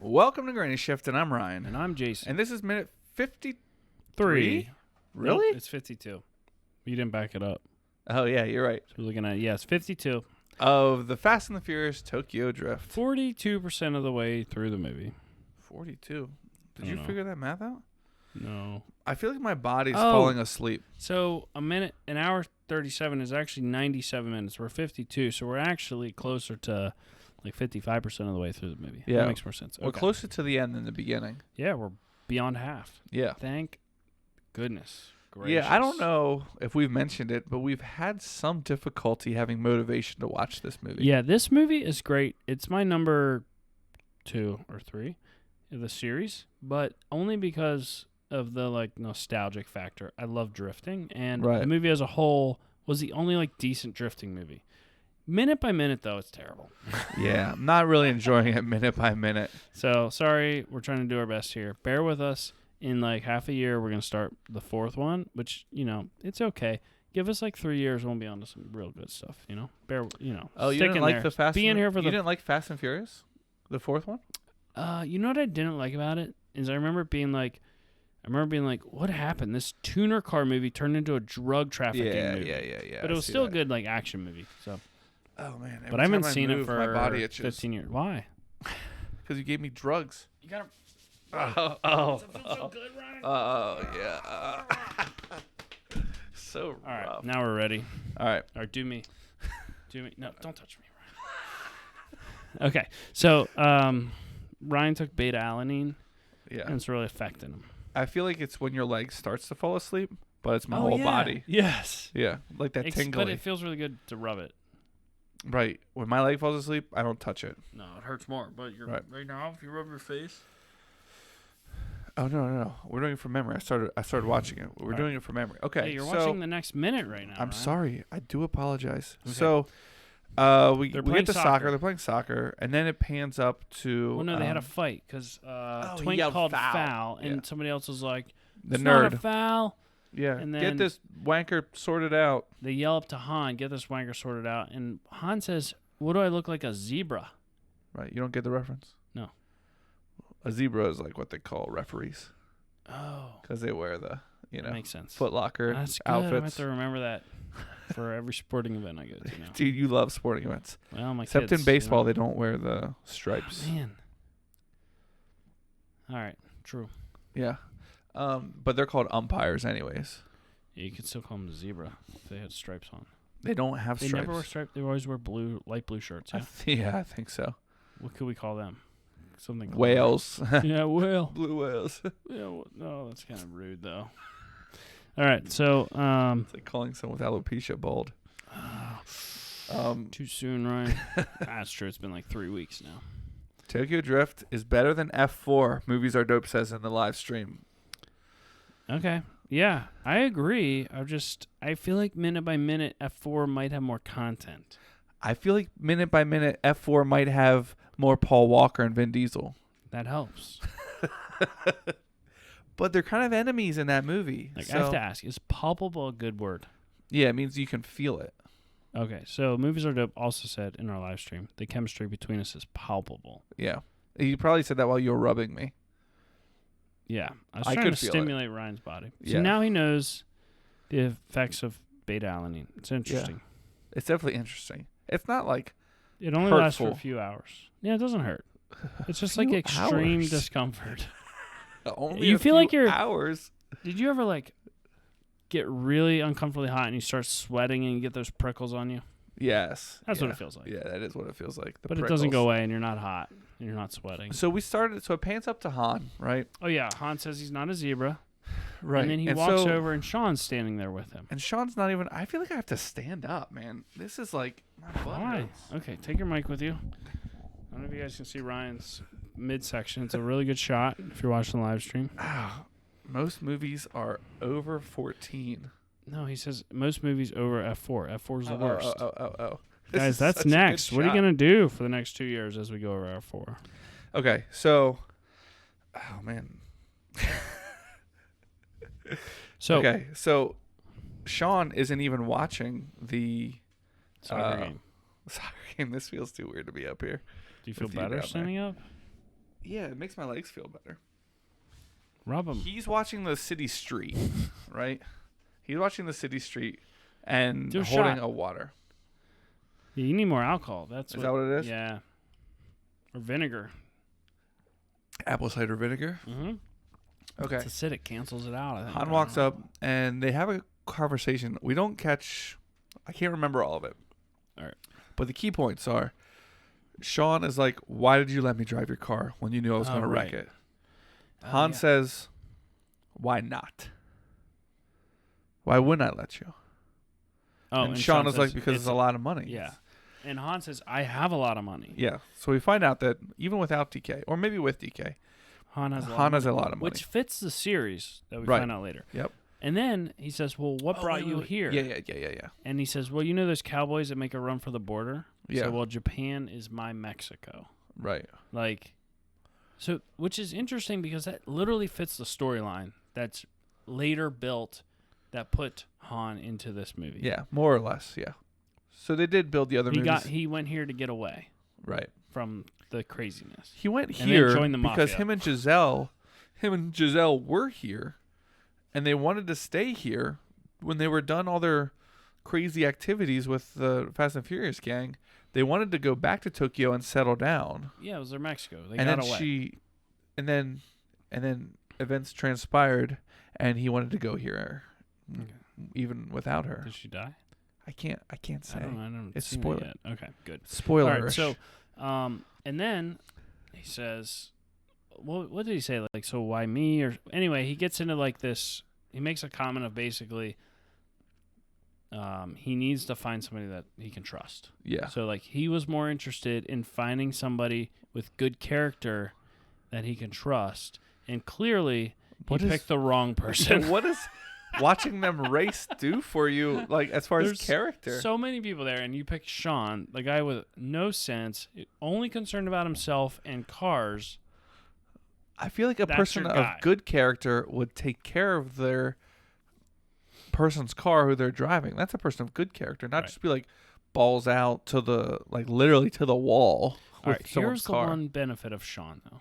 Welcome to Granny Shift, and I'm Ryan. And I'm Jason. And this is minute 53. Really? Nope, it's 52. You didn't back it up. Oh, yeah, you're right. So we're looking at, it's 52. Of the Fast and the Furious Tokyo Drift. 42% of the way through the movie. 42. Did you figure that math out? No. I feel like my body's falling asleep. So an hour 37 is actually 97 minutes. We're 52, so we're actually closer to like 55% of the way through the movie. Yeah. That makes more sense. We're closer to the end than the beginning. Yeah, we're beyond half. Yeah. Thank goodness. Gracious. Yeah, I don't know if we've mentioned it, but we've had some difficulty having motivation to watch this movie. Yeah, this movie is great. It's my number 2 or 3 of the series, but only because of the nostalgic factor. I love drifting, and the movie as a whole was the only decent drifting movie. Minute by minute, though, it's terrible. Yeah, I'm not really enjoying it minute by minute. So, sorry, we're trying to do our best here. Bear with us. In half a year, we're going to start the 4th one, which, it's okay. Give us 3 years, we'll be on to some real good stuff, Oh, you didn't like the Fast and Furious? You didn't like Fast and Furious? The 4th one? You know what I didn't like about it? Is I remember being like, what happened? This tuner car movie turned into a drug trafficking movie. Yeah. But it was still a good action movie. So. Oh man! But I haven't seen it for my body itches. 15 years. Why? Because you gave me drugs. You got to. Oh, Does it feel so good, Ryan? Oh yeah. So rough. All right, now we're ready. All right. Do me. No, don't touch me, Ryan. Okay, so Ryan took beta alanine. Yeah. And it's really affecting him. I feel like it's when your leg starts to fall asleep, but it's my whole body. Yes. Yeah, like that tingling. But it feels really good to rub it. Right. When my leg falls asleep, I don't touch it. No, it hurts more. But right now, if you rub your face. Oh no! We're doing it from memory. I started watching it. We're doing it from memory. Okay. Hey, you're watching the next minute right now. I'm sorry. I do apologize. Okay. So, we get to soccer. They're playing soccer, and then it pans up to. Well, no, they had a fight because Twink called foul, and somebody else was like, "The nerd, not a foul." Yeah. And then get this wanker sorted out. They yell up to Han, "Get this wanker sorted out," and Han says, "What do I look like, a zebra?" Right. You don't get the reference. No. A zebra is like what they call referees. Oh. Because they wear the, that makes sense. Foot Locker outfits. I have to remember that for every sporting event I go to now. Dude, you love sporting events. Well, my Except kids, in baseball, they don't wear the stripes. Oh, man. All right. True. Yeah. But they're called umpires anyways. Yeah, you could still call them a zebra if they had stripes on. They don't have stripes. They never wear stripes. They always wear light blue shirts. Yeah, I think so. What could we call them? Something. Whales. Yeah, whale. Blue whales. Yeah, no, that's kind of rude though. All right, so it's like calling someone with alopecia bald. Too soon, Ryan. That's true. It's been 3 weeks now. Tokyo Drift is better than F4. Movies Are Dope says in the live stream. Okay. Yeah, I agree. I feel like minute by minute F4 might have more content. I feel like minute by minute F4 might have more Paul Walker and Vin Diesel. That helps. But they're kind of enemies in that movie. I have to ask, is palpable a good word? Yeah, it means you can feel it. Okay, so Movies Are Dope also said in our live stream, the chemistry between us is palpable. Yeah. You probably said that while you were rubbing me. Yeah. I was trying to stimulate Ryan's body. So now he knows the effects of beta alanine. It's interesting. Yeah. It's definitely interesting. It's not it only lasts for a few hours. Yeah, it doesn't hurt. It's just extreme discomfort. Only you feel like you're hours. Did you ever get really uncomfortably hot and you start sweating and you get those prickles on you? Yes. That's what it feels like. Yeah, that is what it feels like. But it doesn't go away and you're not hot and you're not sweating. So it pans up to Han, right? Oh yeah, Han says he's not a zebra. Right. And then he walks over and Sean's standing there with him. And Sean's not even, I feel like I have to stand up, man. This is my butt. Why? Okay, take your mic with you. I don't know if you guys can see Ryan's midsection. It's a really good shot if you're watching the live stream. Most movies are over 14. No, he says most movies over F4. F4 is the worst. Oh. Guys, that's next. What are you going to do for the next 2 years as we go over F4? Okay, so... Oh, man. So Sean isn't even watching the... Soccer game. Soccer game. This feels too weird to be up here. Do you feel better standing up? Yeah, it makes my legs feel better. Rub him. He's watching the city street, right? He's watching the city street and holding a water. Yeah, you need more alcohol. Is that what it is? Yeah. Or vinegar. Apple cider vinegar? Mm-hmm. Okay. It's acidic. Cancels it out, I think. Han walks up, and they have a conversation. We don't catch... I can't remember all of it. All right. But the key points are, Sean is like, why did you let me drive your car when you knew I was going to wreck it? Han says, why not? Why wouldn't I let you? Oh, and Sean is like, because it's a lot of money. Yeah. And Han says, I have a lot of money. Yeah. So we find out that even without DK, or maybe with DK, Han has a lot of money. Which fits the series that we find out later. Yep. And then he says, well, what brought you here? Yeah. And he says, well, you know those cowboys that make a run for the border? Yeah. So, well, Japan is my Mexico. Right. So, which is interesting because that literally fits the storyline that's later built that put Han into this movie. Yeah, more or less, yeah. So they did build the other movies. He went here to get away. Right. From the craziness. He went here joined the mafia. because him and Giselle were here, and they wanted to stay here when they were done all their crazy activities with the Fast and Furious gang. They wanted to go back to Tokyo and settle down. Yeah, it was their Mexico. They got away. And then events transpired, and he wanted to go here, even without her. Did she die? I can't say. I don't it's spoiler. It yet. Okay, good. Spoiler. All right, so, and then he says, well, what did he say? Like, so why me? Or anyway, he gets into like this. He makes a comment of basically, he needs to find somebody that he can trust. Yeah. So like he was more interested in finding somebody with good character that he can trust, and clearly he picked the wrong person. What does watching them race do for you, like as far as character? So many people there, and you pick Sean, the guy with no sense, only concerned about himself and cars. I feel like a person of good character would take care of their person's car who they're driving. That's a person of good character, not just be like balls out to the literally to the wall with someone's car. Here's the one benefit of Sean though.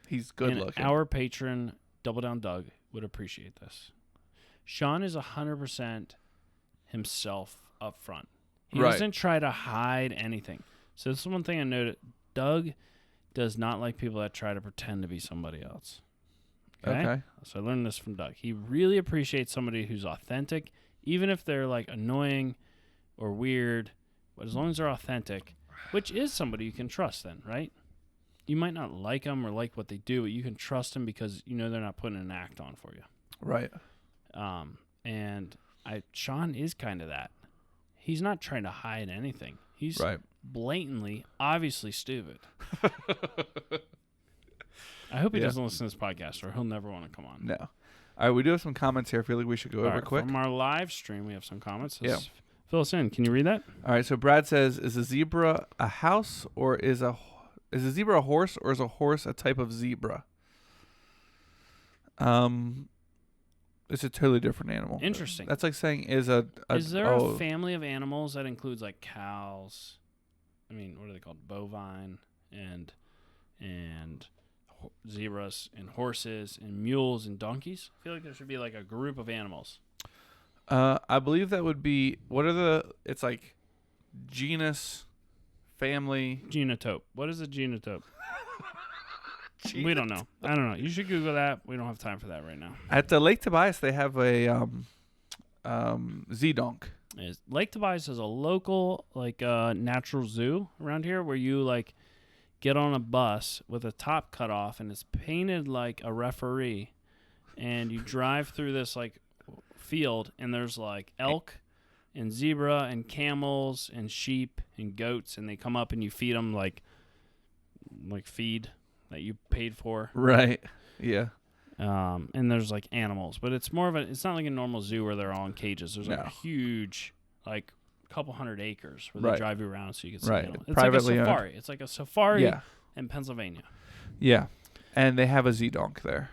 He's good looking. Our patron Double Down Doug would appreciate this. Sean is 100% himself up front. He doesn't try to hide anything. So this is one thing I noted. Doug does not like people that try to pretend to be somebody else. Okay? So I learned this from Doug. He really appreciates somebody who's authentic, even if they're like annoying or weird, but as long as they're authentic, which is somebody you can trust then, right? You might not like them or like what they do, but you can trust them because you know they're not putting an act on for you. Right. And Sean is kind of that. He's not trying to hide anything. He's blatantly, obviously stupid. I hope he doesn't listen to this podcast or he'll never want to come on. No. All right, we do have some comments here. I feel like we should go over quick. From our live stream, we have some comments. Fill us in. Can you read that? All right, so Brad says, is a zebra a house or is a zebra a horse or is a horse a type of zebra? It's a totally different animal. Interesting. That's like saying is there a family of animals that includes like cows? I mean, what are they called? Bovine and zebras and horses and mules and donkeys. I feel like there should be like a group of animals. I believe that would be it's like genus, family. Genotype. What is a genotype? We don't know. I don't know. You should Google that. We don't have time for that right now. At the Lake Tobias, they have a Z-Donk. Lake Tobias is a local natural zoo around here where you like get on a bus with a top cut off and it's painted like a referee, and you drive through this like field and there's like elk and zebra and camels and sheep and goats, and they come up and you feed them like feed that you paid for. Right. Yeah. And there's like animals, but it's it's not like a normal zoo where they're all in cages. There's like a huge, like a couple 100 acres where they drive you around so you can see them. It's privately like a safari. It's like a safari in Pennsylvania. Yeah. And they have a Z-Donk there,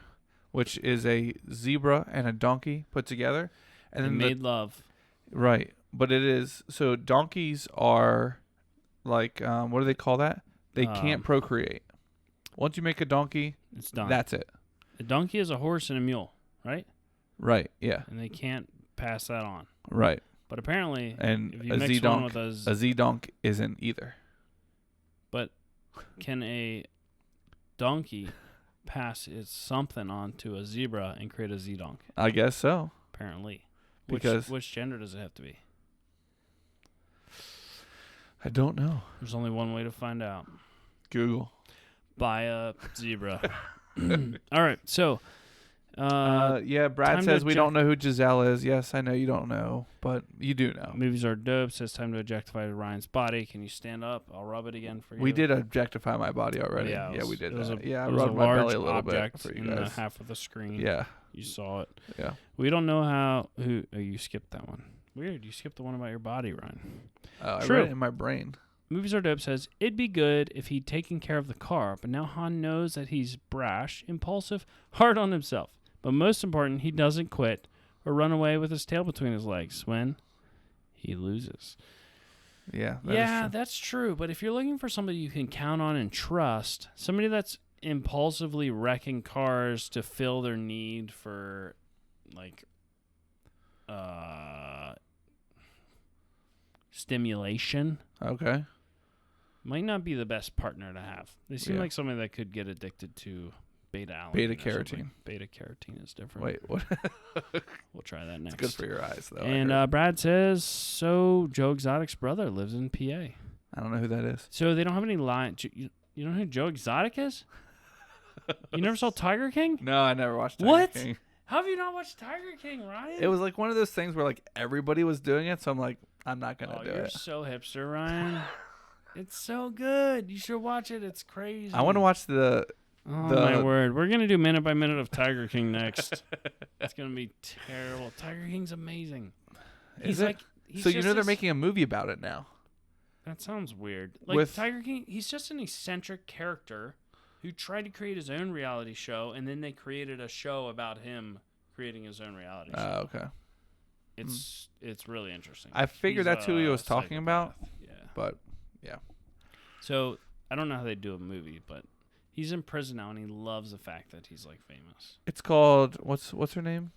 which is a zebra and a donkey put together. And then made love. Right. But it is, so donkeys are like, what do they call that? They can't procreate. Once you make a donkey, it's done. That's it. A donkey is a horse and a mule, right? Right. Yeah. And they can't pass that on. Right. But apparently, and if you mix one with a Z-donk isn't either. But can a donkey pass its something on to a zebra and create a Z-donk? I guess so. Apparently. Because which gender does it have to be? I don't know. There's only one way to find out. Google. Buy a zebra. All right, so yeah, Brad says we don't know who Giselle is. Yes, I know you don't know, but you do know. Movies are dope. Says time to objectify Ryan's body. Can you stand up? I'll rub it again for you. We did objectify my body already. Yeah, we did that. I rubbed my belly a little bit for you in guys. the half of the screen. Yeah. You saw it. Yeah. We don't know you skipped that one. Weird. You skipped the one about your body, Ryan. I read it in my brain. Movies Are Dope says, it'd be good if he'd taken care of the car, but now Han knows that he's brash, impulsive, hard on himself. But most important, he doesn't quit or run away with his tail between his legs when he loses. Yeah, that's true. But if you're looking for somebody you can count on and trust, somebody that's impulsively wrecking cars to fill their need for, like, stimulation. Okay. Might not be the best partner to have. They seem like somebody that could get addicted to beta-alanine. Beta-carotene. Beta-carotene is different. Wait, what? We'll try that next. It's good for your eyes, though. And Brad says, so Joe Exotic's brother lives in PA. I don't know who that is. So they don't have any line. You know who Joe Exotic is? You never saw Tiger King? No, I never watched Tiger King. How have you not watched Tiger King, Ryan? It was like one of those things where like everybody was doing it, so I'm like, I'm not going to do it. You're so hipster, Ryan. It's so good. You should watch it. It's crazy. I want to watch the... Oh, my word. We're going to do minute by minute of Tiger King next. It's going to be terrible. Tiger King's amazing. Is it? So you know they're making a movie about it now. That sounds weird. Like Tiger King, he's just an eccentric character who tried to create his own reality show, and then they created a show about him creating his own reality show. Oh, okay. It's really interesting. I figured that's who he was talking about. Yeah. But, yeah. So, I don't know how they do a movie, but he's in prison now, and he loves the fact that he's, like, famous. It's called, what's her name?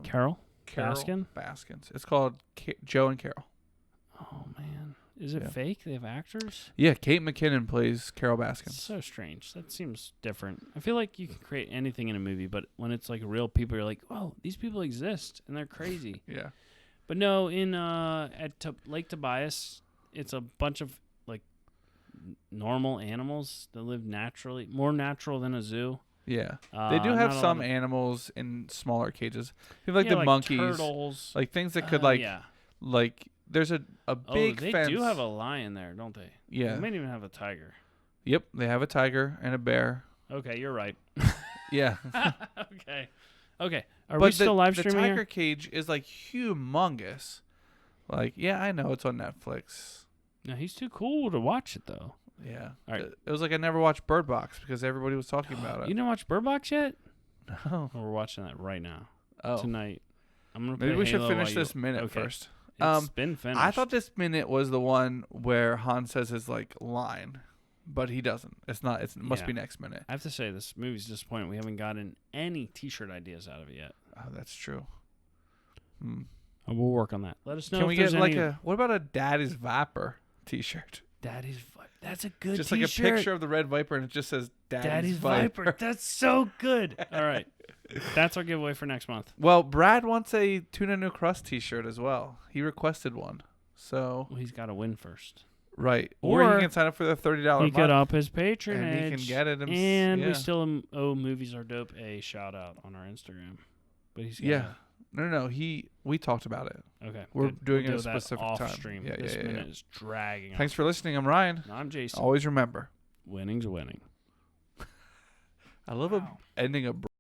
Carol Baskins. It's called Joe and Carol. Oh, man. Is it fake? They have actors? Yeah, Kate McKinnon plays Carol Baskins. So strange. That seems different. I feel like you can create anything in a movie, but when it's like real people, you're like, oh, these people exist, and they're crazy. Yeah. But no, in Lake Tobias, it's a bunch of like normal animals that live naturally, more natural than a zoo. Yeah, they do have some animals in smaller cages. You have like the monkeys, turtles, like things that could like. There's a big fence. They do have a lion there, don't they? Yeah. They might even have a tiger. Yep, they have a tiger and a bear. Okay, you're right. Yeah. Okay. Are we still live streaming the tiger here? cage is like humongous. Like, yeah, I know it's on Netflix. No, he's too cool to watch it though. Yeah. All right. It was like I never watched Bird Box because everybody was talking about it. You didn't watch Bird Box yet? No. Oh, we're watching that right now. Oh. Tonight. I'm gonna Maybe we should finish this minute first. It's been finished. I thought this minute was the one where Han says his like line, but he doesn't. It's not. It must be next minute. I have to say this movie's disappointing. We haven't gotten any T-shirt ideas out of it yet. Oh, that's true. We'll work on that. Let us know. Can we get like what about a Daddy's Viper T-shirt? Daddy's Viper. That's a good just T-shirt. Just like a picture of the red Viper and it just says Daddy's Viper. That's so good. All right. That's our giveaway for next month. Well, Brad wants a Tuna No Crust T-shirt as well. He requested one. So he's got to win first. Right. Or he can sign up for the $30 month. He could up his patronage. And he can get it himself. And we still owe Movies Are Dope a shout out on our Instagram. But he's No. We talked about it. Okay. We're doing it at a specific off time. Stream. Yeah, this minute is dragging. Thanks for listening. I'm Ryan. I'm Jason. Always remember. Winning's winning. I love ending a